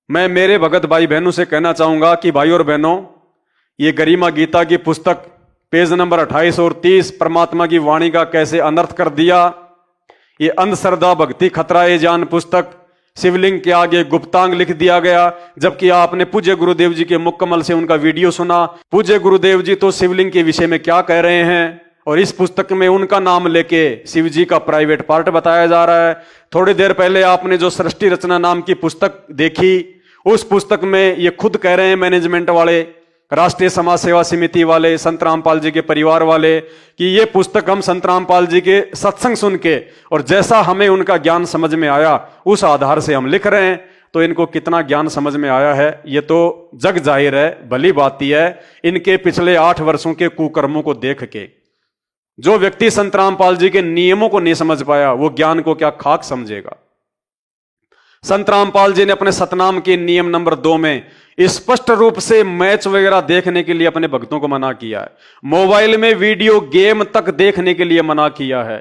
मैं मेरे भगत भाई बहनों से कहना चाहूंगा कि भाई और बहनों, ये गरिमा गीता की पुस्तक पेज नंबर 28 और 30 परमात्मा की वाणी का कैसे अनर्थ कर दिया, ये अंधश्रद्धा भक्ति खतरा ए जान पुस्तक शिवलिंग के आगे गुप्तांग लिख दिया गया, जबकि आपने पूज्य गुरुदेव जी के मुकम्मल से उनका वीडियो सुना। पूज्य गुरुदेव जी तो शिवलिंग के विषय में क्या कह रहे हैं, और इस पुस्तक में उनका नाम लेके शिव जी का प्राइवेट पार्ट बताया जा रहा है। थोड़ी देर पहले आपने जो सृष्टि रचना नाम की पुस्तक देखी, उस पुस्तक में ये खुद कह रहे हैं मैनेजमेंट वाले, राष्ट्रीय समाज सेवा समिति वाले, संत रामपाल जी के परिवार वाले, कि ये पुस्तक हम संत रामपाल जी के सत्संग सुन के और जैसा हमें उनका ज्ञान समझ में आया उस आधार से हम लिख रहे हैं। तो इनको कितना ज्ञान समझ में आया है ये तो जग जाहिर है, भली बात ही है। इनके पिछले 8 वर्षों के कुकर्मों को देख के जो व्यक्ति संत रामपाल जी के नियमों को नहीं समझ पाया, वो ज्ञान को क्या खाक समझेगा। संत रामपाल जी ने अपने सतनाम के नियम नंबर 2 में स्पष्ट रूप से मैच वगैरह देखने के लिए अपने भक्तों को मना किया है। मोबाइल में वीडियो गेम तक देखने के लिए मना किया है।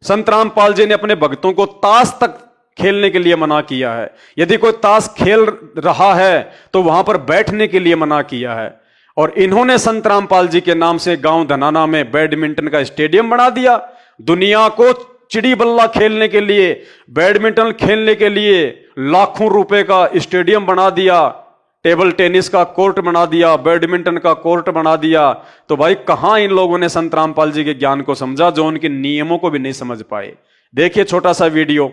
संत रामपाल जी ने अपने भक्तों को ताश तक खेलने के लिए मना किया है। यदि कोई ताश खेल रहा है तो वहां पर बैठने के लिए मना किया है। और इन्होंने संत रामपाल जी के नाम से गांव धनाना में बैडमिंटन का स्टेडियम बना दिया। दुनिया को चिड़ी बल्ला खेलने के लिए, बैडमिंटन खेलने के लिए लाखों रुपए का स्टेडियम बना दिया, टेबल टेनिस का कोर्ट बना दिया, बैडमिंटन का कोर्ट बना दिया। तो भाई कहां इन लोगों ने संत रामपाल जी के ज्ञान को समझा, जो उनके नियमों को भी नहीं समझ पाए। देखिए छोटा सा वीडियो,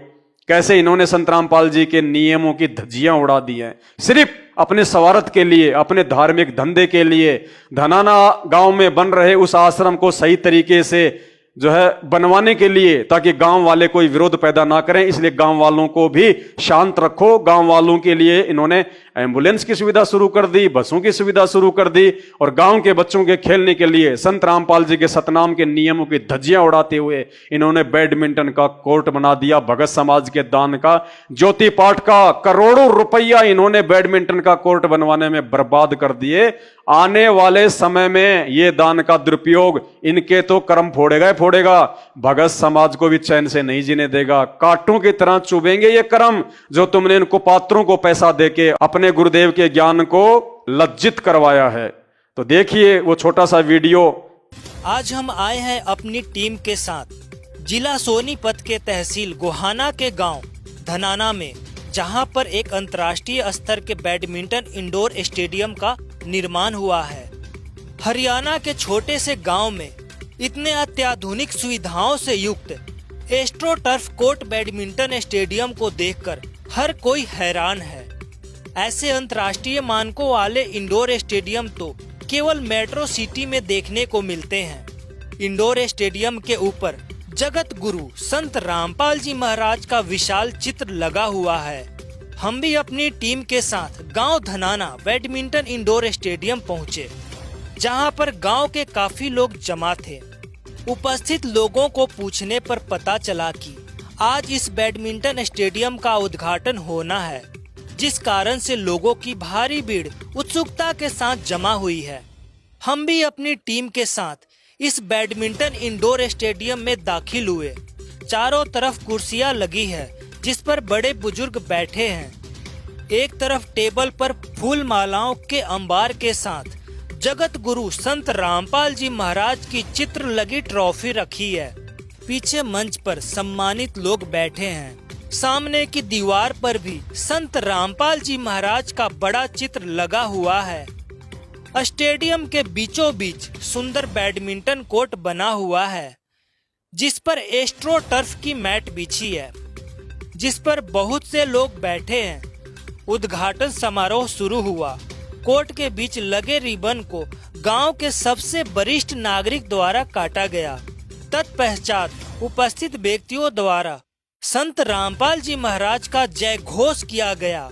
कैसे इन्होंने संत रामपाल जी के नियमों की धज्जियां उड़ा दी हैं, सिर्फ अपने स्वार्थ के लिए, अपने धार्मिक धंधे के लिए। धनाना गांव में बन रहे उस आश्रम को सही तरीके से जो है बनवाने के लिए, ताकि गांव वाले कोई विरोध पैदा ना करें, इसलिए गांव वालों को भी शांत रखो। गांव वालों के लिए इन्होंने एम्बुलेंस की सुविधा शुरू कर दी, बसों की सुविधा शुरू कर दी, और गांव के बच्चों के खेलने के लिए संत रामपाल जी के सतनाम के नियमों की धज्जियां उड़ाते हुए इन्होंने बैडमिंटन का कोर्ट बना दिया। भगत समाज के दान का, ज्योति पाठ का करोड़ों रुपया इन्होंने बैडमिंटन का कोर्ट बनवाने में बर्बाद कर दिए। आने वाले समय में ये दान का दुरुपयोग इनके तो कर्म फोड़ेगा, भगत समाज को भी चैन से नहीं जीने देगा। कांटों की तरह चुभेंगे ये कर्म, जो तुमने इनको पात्रों को पैसा देके अपने गुरुदेव के ज्ञान को लज्जित करवाया है। तो देखिए वो छोटा सा वीडियो। आज हम आए हैं अपनी टीम के साथ जिला सोनीपत के तहसील गोहाना के गांव धनाना में, जहां पर एक अंतर्राष्ट्रीय स्तर के बैडमिंटन इंडोर स्टेडियम का निर्माण हुआ है। हरियाणा के छोटे से गांव में इतने अत्याधुनिक सुविधाओं से युक्त astro turf court badminton stadium को देखकर हर कोई हैरान है। ऐसे अंतर्राष्ट्रीय मानकों वाले इंडोर स्टेडियम तो केवल मेट्रो सिटी में देखने को मिलते हैं। इंडोर स्टेडियम के ऊपर जगत गुरु संत रामपाल जी महाराज का विशाल चित्र लगा हुआ है। हम भी अपनी टीम के साथ गांव धनाना बैडमिंटन इंडोर स्टेडियम पहुंचे, जहां पर गांव के काफी लोग जमा थे। उपस्थित लोगों को पूछने पर पता चला कि आज इस बैडमिंटन स्टेडियम का उद्घाटन होना है, जिस कारण से लोगों की भारी भीड़ उत्सुकता के साथ जमा हुई है। हम भी अपनी टीम के साथ इस बैडमिंटन इंडोर स्टेडियम में दाखिल हुए। चारों तरफ कुर्सियां लगी है, जिस पर बड़े बुजुर्ग बैठे हैं। एक तरफ टेबल पर फूल मालाओं के अंबार के साथ जगत गुरु संत रामपाल जी महाराज की चित्र लगी ट्रॉफी रखी है। पीछे मंच पर सम्मानित लोग बैठे हैं। सामने की दीवार पर भी संत रामपाल जी महाराज का बड़ा चित्र लगा हुआ है। स्टेडियम के बीचों बीच सुंदर बैडमिंटन कोर्ट बना हुआ है, जिस पर एस्ट्रो टर्फ की मैट बिछी है, जिस पर बहुत से लोग बैठे हैं। उद्घाटन समारोह शुरू हुआ। कोर्ट के बीच लगे रिबन को गांव के सबसे वरिष्ठ नागरिक द्वारा काटा गया। तत्पश्चात उपस्थित व्यक्तियों द्वारा संत रामपाल जी महाराज का जय घोष किया गया।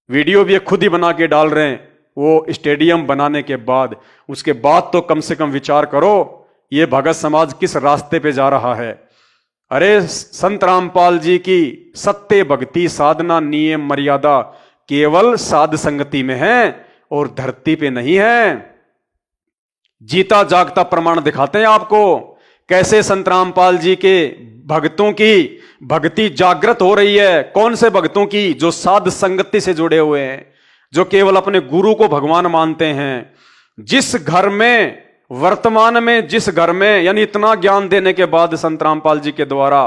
वीडियो भी ये खुद ही बना के डाल रहे हैं। वो स्टेडियम बनाने के बाद, उसके बाद तो कम से कम विचार करो ये भगत समाज किस रास्ते पे जा रहा है। अरे संत रामपाल जी की सत्य भक्ति साधना नियम मर्यादा केवल साध संगति में है, और धरती पे नहीं है। जीता जागता प्रमाण दिखाते हैं आपको कैसे संत रामपाल जी के भक्तों की भक्ति जागृत हो रही है। कौन से भक्तों की? जो साध संगति से जुड़े हुए हैं, जो केवल अपने गुरु को भगवान मानते हैं। जिस घर में वर्तमान में, जिस घर में, यानी इतना ज्ञान देने के बाद संत रामपाल जी के द्वारा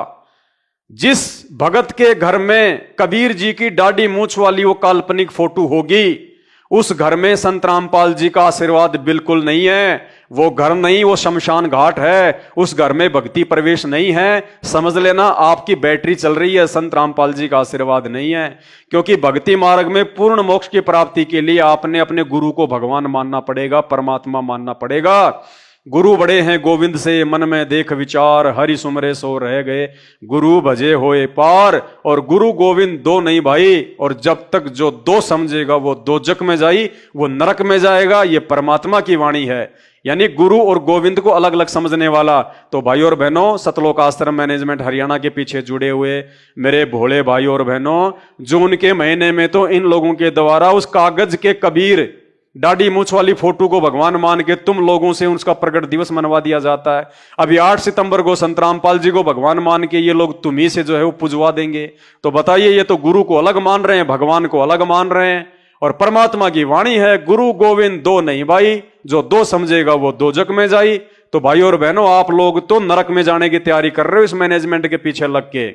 जिस भगत के घर में कबीर जी की दाढ़ी मूंछ वाली वो काल्पनिक फोटो होगी, उस घर में संत रामपाल जी का आशीर्वाद बिल्कुल नहीं है। वो घर नहीं, वो शमशान घाट है। उस घर में भक्ति प्रवेश नहीं है। समझ लेना, आपकी बैटरी चल रही है, संत रामपाल जी का आशीर्वाद नहीं है। क्योंकि भक्ति मार्ग में पूर्ण मोक्ष की प्राप्ति के लिए आपने अपने गुरु को भगवान मानना पड़ेगा, परमात्मा मानना पड़ेगा। गुरु बड़े हैं गोविंद से मन में देख विचार, हरि सुमरे सो रह गए, गुरु भजे होए पार। और गुरु गोविंद दो नहीं भाई, और जब तक जो दो समझेगा वो दोजक में जाई, वो नरक में जाएगा। ये परमात्मा की वाणी है, यानी गुरु और गोविंद को अलग अलग समझने वाला। तो भाई और बहनों, सतलोक आश्रम मैनेजमेंट हरियाणा के पीछे जुड़े हुए मेरे भोले भाई और बहनों, जून के महीने में तो इन लोगों के द्वारा उस कागज के कबीर दाढ़ी मूंछ वाली फोटो को भगवान मान के तुम लोगों से उसका प्रकट दिवस मनवा दिया जाता है। अभी 8 सितंबर को संत रामपाल जी को भगवान मान के ये लोग तुम्ही से जो है वो पुजवा देंगे। तो बताइए, ये तो गुरु को अलग मान रहे हैं, भगवान को अलग मान रहे हैं। और परमात्मा की वाणी है, गुरु गोविंद दो नहीं भाई, जो दो समझेगा वो दोजक में जाई। तो भाई और बहनों, आप लोग तो नरक में जाने की तैयारी कर रहे हो इस मैनेजमेंट के पीछे लग के।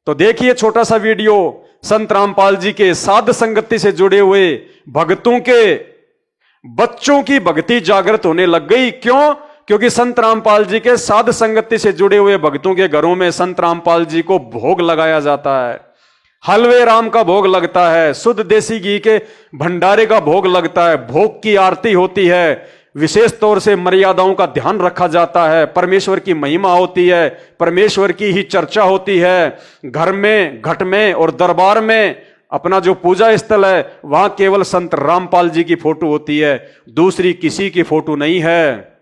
तो देखिए छोटा सा वीडियो, संत रामपाल जी के साध संगति से जुड़े हुए भक्तों के बच्चों की भक्ति जागृत होने लग गई। क्यों? क्योंकि संत रामपाल जी के साध संगति से जुड़े हुए भक्तों के घरों में संत रामपाल जी को भोग लगाया जाता है, हलवे राम का भोग लगता है, शुद्ध देसी घी के भंडारे का भोग लगता है, भोग की आरती होती है, विशेष तौर से मर्यादाओं का ध्यान रखा जाता है, परमेश्वर की महिमा होती है, परमेश्वर की ही चर्चा होती है। घर में, घट में और दरबार में अपना जो पूजा स्थल है वहां केवल संत रामपाल जी की फोटो होती है, दूसरी किसी की फोटो नहीं है।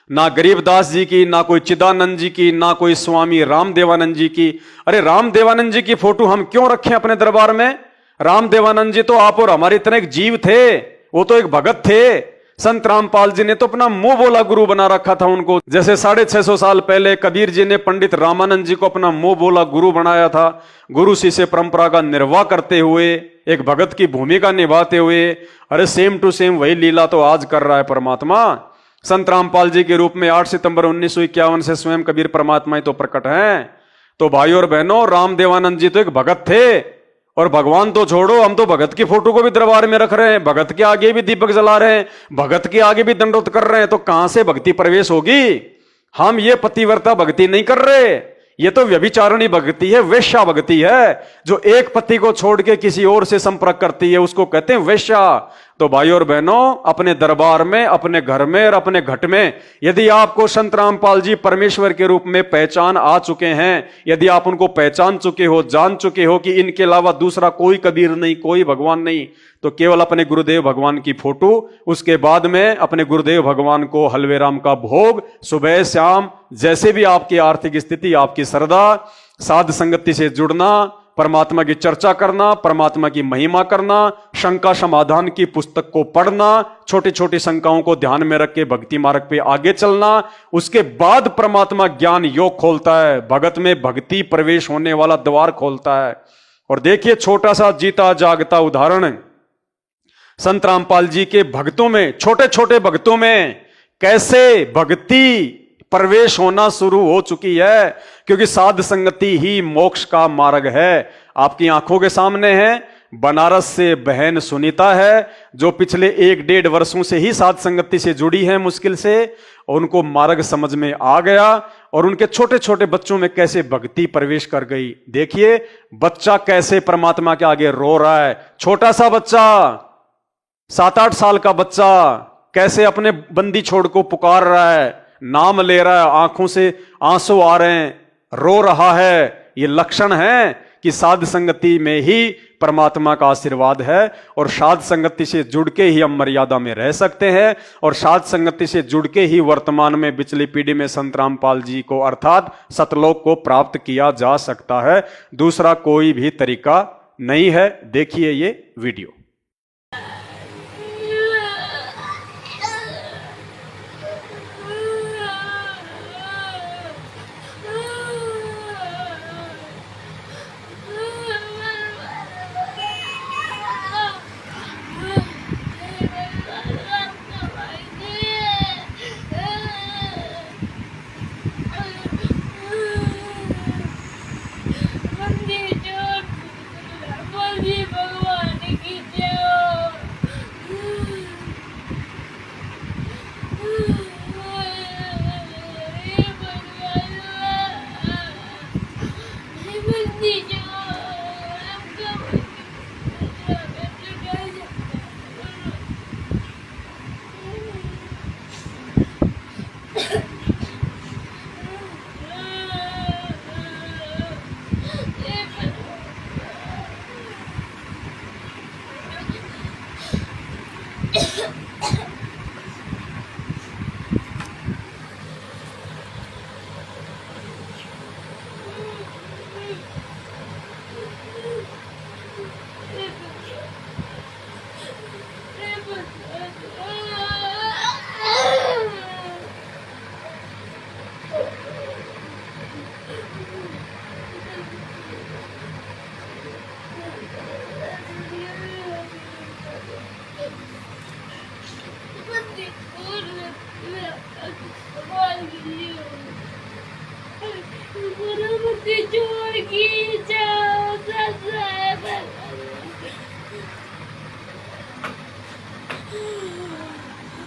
ना गरीबदास जी की, ना कोई चिदानंद जी की, ना कोई स्वामी रामदेवानंद जी की। अरे रामदेवानंद जी की फोटो हम क्यों रखें अपने दरबार में? रामदेवानंद जी तो आप और हमारे इतने एक जीव थे, वो तो एक भगत थे। संत रामपाल जी ने तो अपना मुंह बोला गुरु बना रखा था उनको। जैसे 650 साल पहले कबीर जी ने पंडित रामानंद जी को अपना मुंह बोला गुरु बनाया था। गुरु शिष्य परंपरा का निर्वाह करते हुए, एक भगत की भूमिका निभाते हुए, अरे सेम टू सेम वही लीला तो आज कर रहा है परमात्मा। संत रामपाल जी के रूप में 8 सितंबर 1951 से स्वयं कबीर परमात्मा ही तो प्रकट हैं। तो भाई और बहनों, रामदेवानंद जी तो एक भगत थे। और भगवान तो छोड़ो, हम तो भगत की फोटो को भी दरबार में रख रहे हैं, भगत के आगे भी दीपक जला रहे हैं, भगत के आगे भी दंडोत कर रहे हैं। तो कहां से भक्ति प्रवेश होगी? हम ये पतिव्रता भक्ति नहीं कर रहे, ये तो व्यभिचारणी भक्ति है, वेश्या भक्ति है। जो एक पति को छोड़ के किसी और से संपर्क करती है उसको कहते हैं वेश्या। तो भाई और बहनों, अपने दरबार में, अपने घर में और अपने घट में यदि आपको संत रामपाल जी परमेश्वर के रूप में पहचान आ चुके हैं, यदि आप उनको पहचान चुके हो, जान चुके हो कि इनके अलावा दूसरा कोई कबीर नहीं, कोई भगवान नहीं, तो केवल अपने गुरुदेव भगवान की फोटो, उसके बाद में अपने गुरुदेव भगवान को हलवे राम का भोग, सुबह शाम जैसे भी आपकी आर्थिक स्थिति, आपकी श्रद्धा, साध संगति से जुड़ना, परमात्मा की चर्चा करना, परमात्मा की महिमा करना, शंका समाधान की पुस्तक को पढ़ना, छोटी छोटी शंकाओं को ध्यान में रख के भक्ति मार्ग पे आगे चलना। उसके बाद परमात्मा ज्ञान योग खोलता है, भगत में भक्ति प्रवेश होने वाला द्वार खोलता है। और देखिए छोटा सा जीता जागता उदाहरण, संत रामपाल जी के भक्तों में, छोटे छोटे भक्तों में कैसे भक्ति प्रवेश होना शुरू हो चुकी है। क्योंकि साध संगति ही मोक्ष का मार्ग है। आपकी आंखों के सामने है, बनारस से बहन सुनीता है, जो पिछले 1-1.5 वर्षों से ही साध संगति से जुड़ी है मुश्किल से, और उनको मार्ग समझ में आ गया। और उनके छोटे छोटे बच्चों में कैसे भक्ति प्रवेश कर गई। देखिए बच्चा कैसे परमात्मा के आगे रो रहा है, छोटा सा बच्चा, 7-8 साल का बच्चा कैसे अपने बंदी छोड़ को पुकार रहा है, नाम ले रहा है, आंखों से आंसू आ रहे हैं, रो रहा है। ये लक्षण है कि साध संगति में ही परमात्मा का आशीर्वाद है। और साध संगति से जुड़ के ही हम मर्यादा में रह सकते हैं, और साध संगति से जुड़ के ही वर्तमान में पिछली पीढ़ी में संत रामपाल जी को अर्थात सतलोक को प्राप्त किया जा सकता है। दूसरा कोई भी तरीका नहीं है। देखिए ये वीडियो।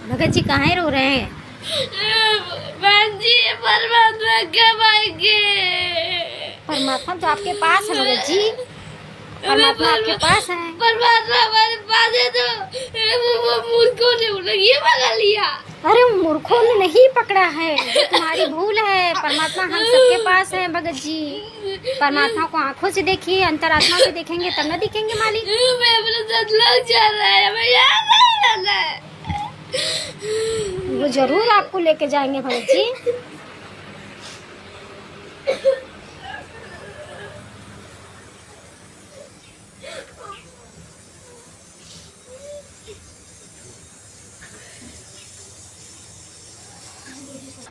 भगत जी कहाँ रो रहे हैं? बहन जी परमात्मा कब आएंगे? परमात्मा तो आपके पास है भगत जी, परमात्मा आपके पास है। परमात्मा हमारे पास है तो वो मूर्खों ने उन्हें ये पकड़ लिया। अरे मूर्खों ने नहीं पकड़ा है, ये तुम्हारी भूल है। परमात्मा हम सबके पास है भगत जी। परमात्मा को आंखों से देखिए, अंतरात्मा से देखेंगे तब न दिखेंगे मालिक। मैं अपने सतलुज जा रहा है, मैं यहाँ नहीं रहना है। वो जरूर आपको लेके जाएंगे भगत जी।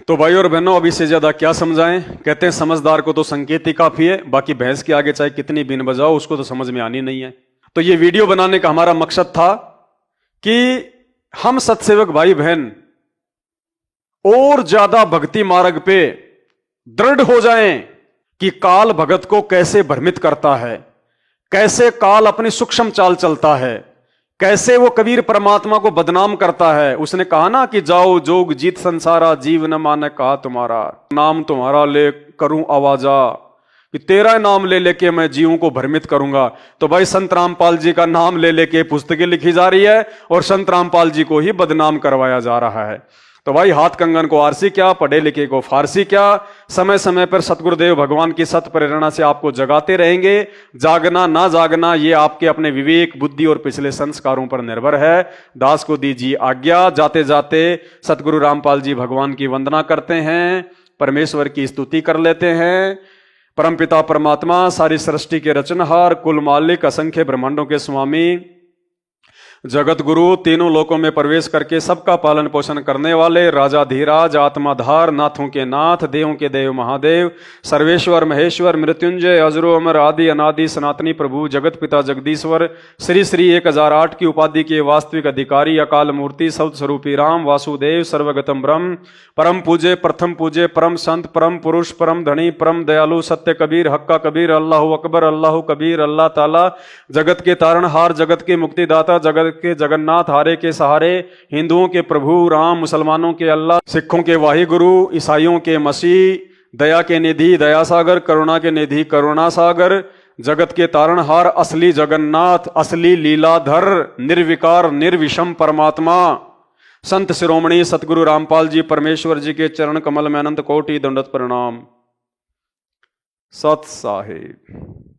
तो भाई और बहनों, अभी से ज्यादा क्या समझाएं। कहते हैं समझदार को तो संकेत ही काफी है, बाकी भैंस के आगे चाहे कितनी बीन बजाओ उसको तो समझ में आनी नहीं है। तो ये वीडियो बनाने का हमारा मकसद था कि हम सत्सेवक भाई बहन और ज्यादा भक्ति मार्ग पे दृढ़ हो जाएं कि काल भगत को कैसे भ्रमित करता है, कैसे काल अपनी सूक्ष्म चाल चलता है, कैसे वो कबीर परमात्मा को बदनाम करता है। उसने कहा ना कि जाओ जोग जीत संसारा, जीव न माने कहा तुम्हारा, नाम तुम्हारा ले करूं आवाजा, कि तेरा नाम ले लेके मैं जीवों को भ्रमित करूंगा। तो भाई संत रामपाल जी का नाम ले लेके पुस्तकें लिखी जा रही है और संत रामपाल जी को ही बदनाम करवाया जा रहा है। तो भाई हाथ कंगन को आरसी क्या, पढ़े लिखे को फारसी क्या। समय समय पर सतगुरुदेव भगवान की सत प्रेरणा से आपको जगाते रहेंगे। जागना ना जागना ये आपके अपने विवेक, बुद्धि और पिछले संस्कारों पर निर्भर है। दास को दीजिए आज्ञा। जाते जाते सतगुरु रामपाल जी भगवान की वंदना करते हैं, परमेश्वर की स्तुति कर लेते हैं। परमपिता परमात्मा, सारी सृष्टि के रचनहार, कुल मालिक, असंख्य ब्रह्मांडों के स्वामी, जगत गुरु, तीनों लोकों में प्रवेश करके सबका पालन पोषण करने वाले, राजा धीराज, आत्माधार, नाथों के नाथ, देवों के देव महादेव, सर्वेश्वर महेश्वर, मृत्युंजय, अजरो अमर, आदि अनादि सनातनी प्रभु, जगत पिता जगदीश्वर, श्री श्री 1008 की उपाधि के वास्तविक अधिकारी, अकाल मूर्ति, सौत स्वरूपी राम, वासुदेव, सर्वगतम ब्रह्म, परम पूजे, प्रथम पूजे, परम संत, परम पुरुष, परम धनी, परम दयालु, सत्य कबीर, हक्का कबीर, अल्लाह अकबर, अल्लाह कबीर, अल्लाह ताला, जगत के तारणहार, जगत के मुक्तिदाता, जगत के जगन्नाथ, हारे के सहारे, हिंदुओं के प्रभु राम, मुसलमानों के अल्लाह, सिखों के वाहिगुरु, ईसाइयों के मसीह, दया के निधि दया सागर, करुणा के निधि करुणा सागर, जगत के तारणहार, असली जगन्नाथ, असली लीलाधर, निर्विकार निर्विषम परमात्मा, संत शिरोमणि सतगुरु रामपाल जी परमेश्वर जी के चरण कमल में अनंत कोटि दंडवत प्रणाम। सत साहिब।